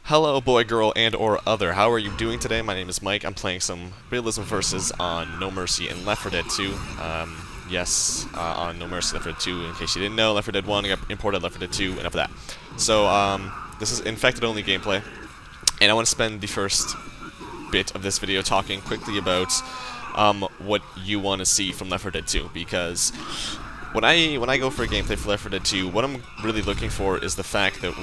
Hello, boy, girl, and or other. How are you doing today? My name is Mike. I'm playing some Realism versus on No Mercy and Left 4 Dead 2. On No Mercy, Left 4 Dead 2. In case you didn't know, Left 4 Dead 1 got imported, Left 4 Dead 2, enough of that. So, this is infected-only gameplay, and I want to spend the first bit of this video talking quickly about what you want to see from Left 4 Dead 2, because when I go for a gameplay for Left 4 Dead 2, what I'm really looking for is the fact that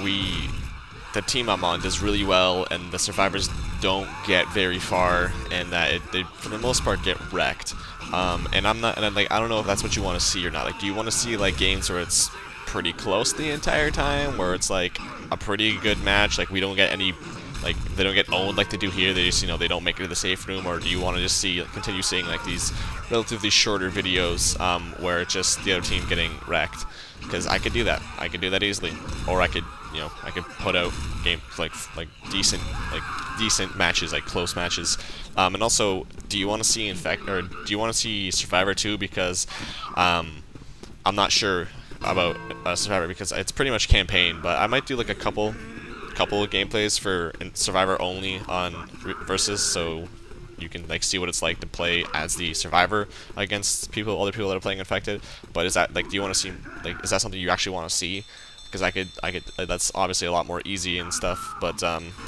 the team I'm on does really well, and the survivors don't get very far, and that they for the most part get wrecked. And I don't know if that's what you want to see or not. Like, do you want to see like games where it's pretty close the entire time, where it's like a pretty good match, like we don't get any, like they don't get owned like they do here, they just, they don't make it to the safe room? Or do you want to just continue seeing like these relatively shorter videos where it's just the other team getting wrecked? Because I could do that. I could do that easily. Or I could, I could put out games like decent matches, like close matches. And also, do you want to see do you want to see Survivor 2? Because I'm not sure about Survivor, because it's pretty much campaign, but I might do like a couple of gameplays for Survivor only on Versus, so you can like see what it's like to play as the survivor against other people that are playing infected. But is that, like, do you want to see, like, is that something you actually want to see? Because I could that's obviously a lot more easy and stuff. But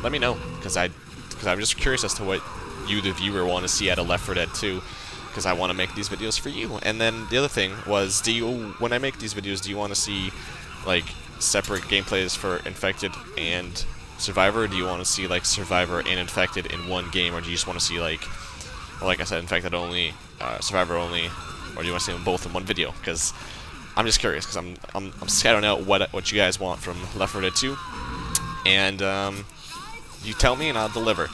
let me know, because I'm just curious as to what you, the viewer, want to see out of Left 4 Dead 2, because I want to make these videos for you. And then the other thing was, when I make these videos, do you want to see like separate gameplays for infected and Survivor? Do you want to see like Survivor and infected in one game, or do you just want to see like I said, infected only, Survivor only, or do you want to see them both in one video? Because I'm just curious, because I'm scouting out what you guys want from Left 4 Dead 2, and you tell me and I'll deliver.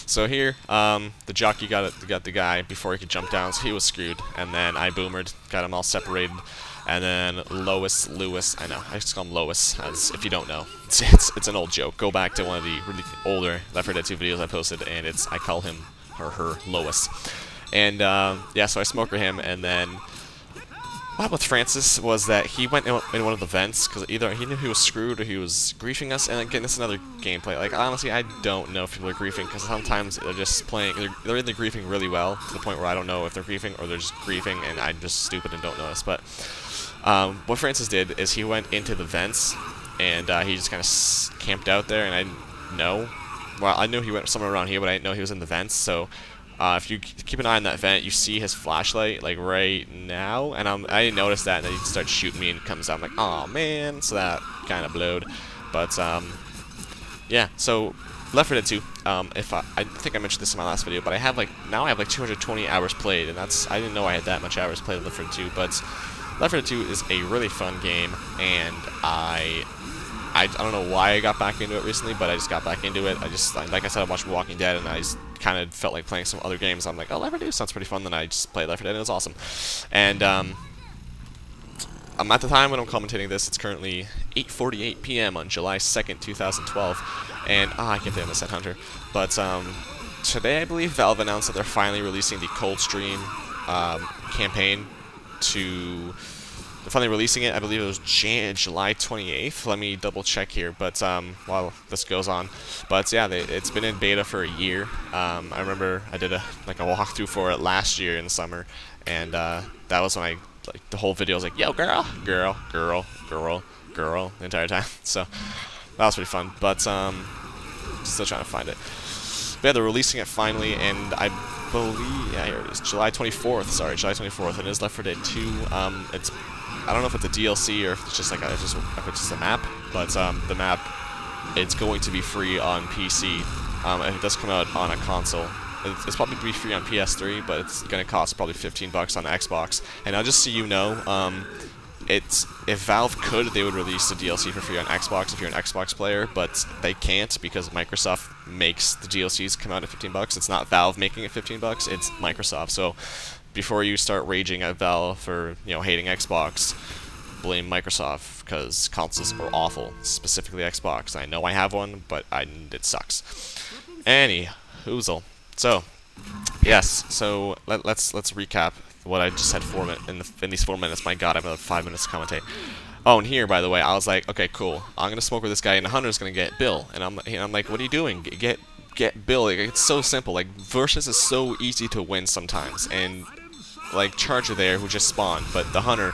So here, the jockey got the guy before he could jump down, so he was screwed, and then I boomered, got him all separated. And then Lewis, I know, I just call him Lois, as if you don't know. It's an old joke. Go back to one of the really older Left 4 Dead 2 videos I posted, and I call him, or her, Lois. And, yeah, so I smoker him, and then what happened with Francis was that he went in one of the vents, because either he knew he was screwed or he was griefing us. And again, this is another gameplay. Like, honestly, I don't know if people are griefing, because sometimes they're just playing, they're either griefing really well, to the point where I don't know if they're griefing, or they're just griefing, and I'm just stupid and don't notice. But what Francis did is he went into the vents, and he just kind of camped out there, and I didn't know. Well, I knew he went somewhere around here, but I didn't know he was in the vents. So if you keep an eye on that vent, you see his flashlight like right now, and I didn't notice that, and then he starts shooting me and comes out. I'm like, oh man, so that kind of blowed. But yeah, so Left 4 Dead 2. I think I mentioned this in my last video, but now I have like 220 hours played, and I didn't know I had that much hours played with Left 4 Dead 2, but Left 4 Dead 2 is a really fun game, and I don't know why I got back into it recently, but I just got back into it. Like I said, I watched Walking Dead, and I just kind of felt like playing some other games. I'm like, oh, Left 4 Dead sounds pretty fun. Then I just played Left 4 Dead, and it was awesome. And at the time when I'm commentating this, it's currently 8:48 p.m. on July 2nd, 2012, and I can't play on the Set Hunter. But today, I believe Valve announced that they're finally releasing the Coldstream campaign. They're finally releasing it. I believe it was July 28th. Let me double check here, but while this goes on. But yeah, it's been in beta for a year. I remember I did a walkthrough for it last year in the summer, and that was when the whole video was like, yo, girl, the entire time. So that was pretty fun, but still trying to find it. But yeah, they're releasing it finally, and I believe, yeah, here it is, July 24th. Sorry, July 24th. It is Left 4 Dead 2. I don't know if it's a DLC or if it's just like if it's just a map, but the map, it's going to be free on PC. If it does come out on a console, it's probably going to be free on PS3, but it's going to cost probably $15 on Xbox. And I'll just so you know, if Valve could, they would release the DLC for free on Xbox if you're an Xbox player, but they can't because Microsoft makes the DLCs come out at $15. It's not Valve making it $15, it's Microsoft. So before you start raging at Valve for, hating Xbox, blame Microsoft, because consoles are awful, specifically Xbox. I know I have one, but it sucks. Hoozle. So, yes, so let's recap what I just said in these 4 minutes. My god, I have another 5 minutes to commentate. Oh, and here, by the way, I was like, okay, cool. I'm gonna smoke with this guy, and the hunter's gonna get Bill. And I'm like, what are you doing? Get Bill. Like, it's so simple. Like, versus is so easy to win sometimes, and like Charger there who just spawned, but the hunter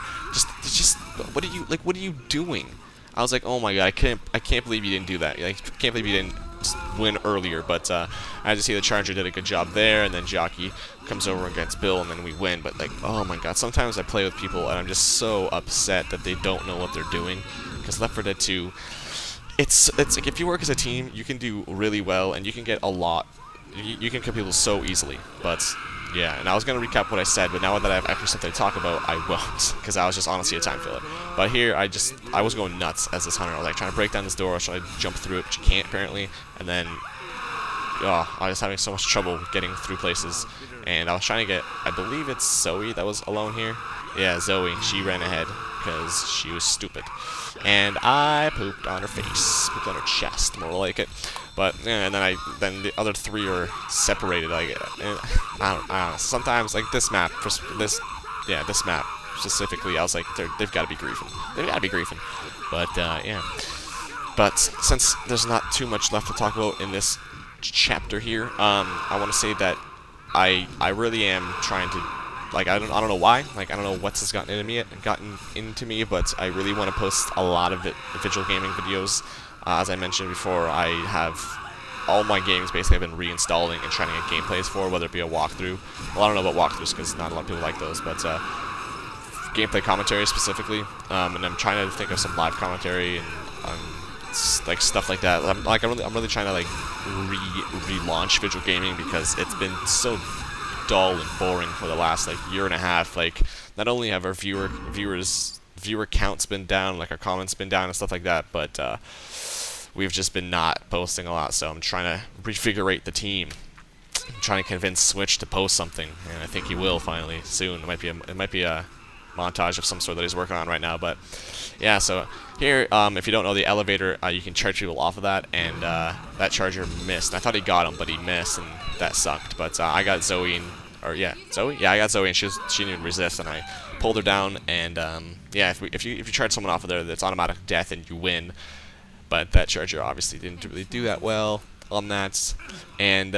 just what are you doing? I was like, oh my god, I can't believe you didn't do that. Like, I can't believe you didn't just win earlier. But I had to see the Charger did a good job there, and then Jockey comes over against Bill, and then we win. But like, oh my god, sometimes I play with people and I'm just so upset that they don't know what they're doing. Because Left 4 Dead 2, it's like if you work as a team, you can do really well, and you can get a lot. You can kill people so easily. But yeah, and I was going to recap what I said, but now that I have actually something to talk about, I won't, because I was just honestly a time filler. But here, I was going nuts as this hunter. I was like trying to break down this door, I was trying to jump through it, but you can't apparently. And then, I was having so much trouble getting through places. And I was trying to get, I believe it's Zoe that was alone here. Yeah, Zoe, she ran ahead, because she was stupid. And I pooped on her face, pooped on her chest, more like it. But yeah, and then the other three are separated. Like, I don't know. Sometimes like this map, this map specifically, I was like, they've got to be griefing. They've got to be griefing. But yeah. But since there's not too much left to talk about in this chapter here, I want to say that I really am trying to. Like, I don't know why. Like, I don't know what's gotten into me, but I really want to post a lot of visual gaming videos. As I mentioned before, I have all my games basically I've been reinstalling and trying to get gameplays for, whether it be a walkthrough. Well, I don't know about walkthroughs because not a lot of people like those, but gameplay commentary specifically. And I'm trying to think of some live commentary and like stuff like that. I'm really trying to like relaunch visual gaming because it's been so dull and boring for the last like year and a half. Like, not only have our viewer counts been down, like our comments been down and stuff like that, but we've just been not posting a lot. So I'm trying to refigurate the team. I'm trying to convince Switch to post something, and I think he will finally soon. It might be a montage of some sort that he's working on right now. But yeah, so here, if you don't know the elevator, you can charge people off of that, and that Charger missed. I thought he got him, but he missed, and that sucked. But I got Zoe, Zoe? Yeah, I got Zoe, and she didn't resist, and I pulled her down, and yeah, if you charge someone off of there, it's automatic death, and you win. But that Charger obviously didn't really do that well on that, and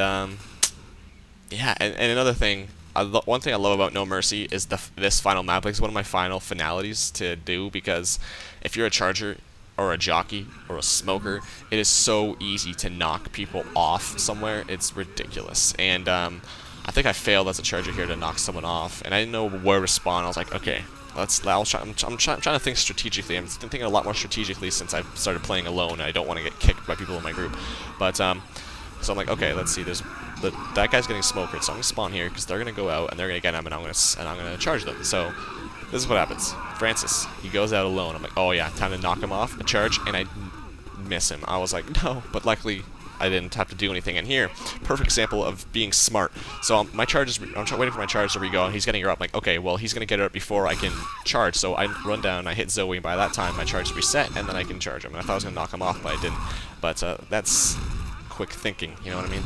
yeah, and another thing, one thing I love about No Mercy is this final map. Like, it's one of my final finalities to do, because if you're a Charger or a Jockey or a Smoker, it is so easy to knock people off somewhere. It's ridiculous. And I think I failed as a Charger here to knock someone off, and I didn't know where to spawn. I was like, okay, I'm trying to think strategically. I'm thinking a lot more strategically since I've started playing alone, and I don't want to get kicked by people in my group. But so I'm like, okay, let's see. That guy's getting smokered, so I'm gonna spawn here because they're gonna go out and they're gonna get him, and I'm gonna charge them. So this is what happens. Francis, he goes out alone. I'm like, oh yeah, time to knock him off. A charge, and I miss him. I was like, no, but luckily I didn't have to do anything. And here, perfect example of being smart. So my charge is, I'm waiting for my charge to re-go, and he's getting her up. I'm like, okay, well, he's gonna get her up before I can charge. So I run down, I hit Zoe, and by that time my charge is reset, and then I can charge him. And I thought I was gonna knock him off, but I didn't. But that's quick thinking, you know what I mean?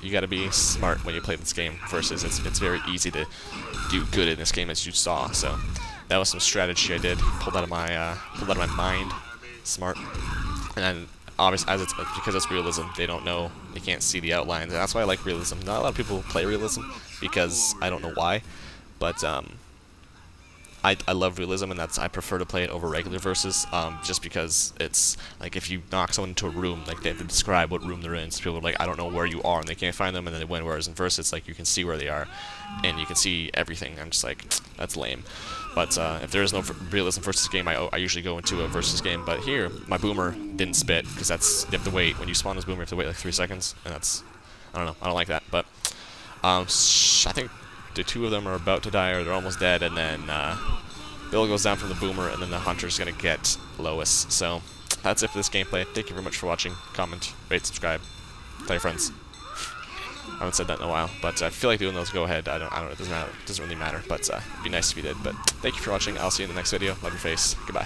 You gotta be smart when you play this game. Versus it's very easy to do good in this game, as you saw. So that was some strategy I did, pulled out of my mind. Smart. And then obviously, because it's realism, they don't know, they can't see the outlines, and that's why I like realism. Not a lot of people play realism because I don't know why, but I love realism, and I prefer to play it over regular versus, just because it's like if you knock someone into a room, like they have to describe what room they're in. So people are like, I don't know where you are, and they can't find them, and then they win. Whereas in versus, it's like you can see where they are, and you can see everything. I'm just like, that's lame. But if there is no realism versus game, I usually go into a versus game. But here, my boomer didn't spit because you have to wait when you spawn this boomer. You have to wait like 3 seconds, and that's, I don't know, I don't like that. But I think the two of them are about to die, or they're almost dead, and then Bill goes down from the boomer, and then the hunter's gonna get Lois. So that's it for this gameplay. Thank you very much for watching. Comment, rate, subscribe, tell your friends. I haven't said that in a while, but I feel like doing those. Go ahead. I don't know. It doesn't matter. It doesn't really matter. But it'd be nice if you did. But thank you for watching. I'll see you in the next video. Love your face. Goodbye.